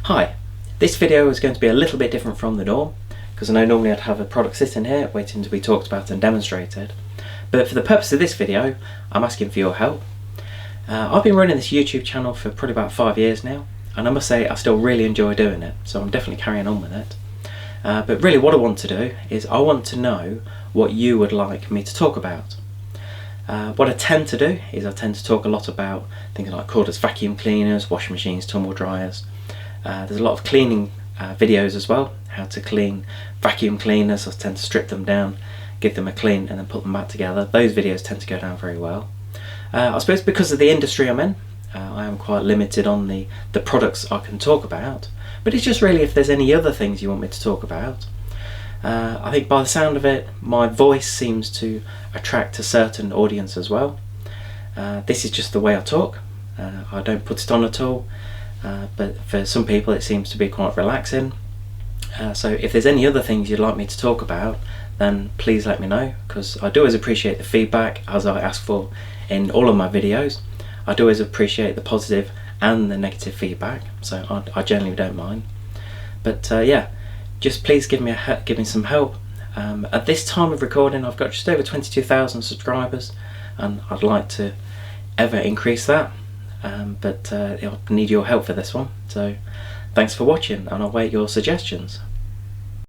Hi, this video is going to be a little bit different from the norm because I know normally I'd have a product sitting here waiting to be talked about and demonstrated, but for the purpose of this video I'm asking for your help. I've been running this YouTube channel for probably about 5 years now, and I must say I still really enjoy doing it, so I'm definitely carrying on with it. But really what I want to do is I want to know what you would like me to talk about. What I tend to do is I tend to talk a lot about things like cordless vacuum cleaners, washing machines, tumble dryers. There's a lot of cleaning videos as well, how to clean vacuum cleaners. I tend to strip them down, give them a clean and then put them back together. Those videos tend to go down very well. I suppose because of the industry I'm in, I am quite limited on the products I can talk about, but it's just really if there's any other things you want me to talk about. I think by the sound of it, my voice seems to attract a certain audience as well. This is just the way I talk. I don't put it on at all, but for some people it seems to be quite relaxing. So if there's any other things you'd like me to talk about, then please let me know, because I do always appreciate the feedback, as I ask for in all of my videos. I do always appreciate the positive and the negative feedback, so I generally don't mind. But yeah, just please give me some help. At this time of recording I've got just over 22,000 subscribers and I'd like to ever increase that, but I need your help for this one. So thanks for watching and I'll wait your suggestions.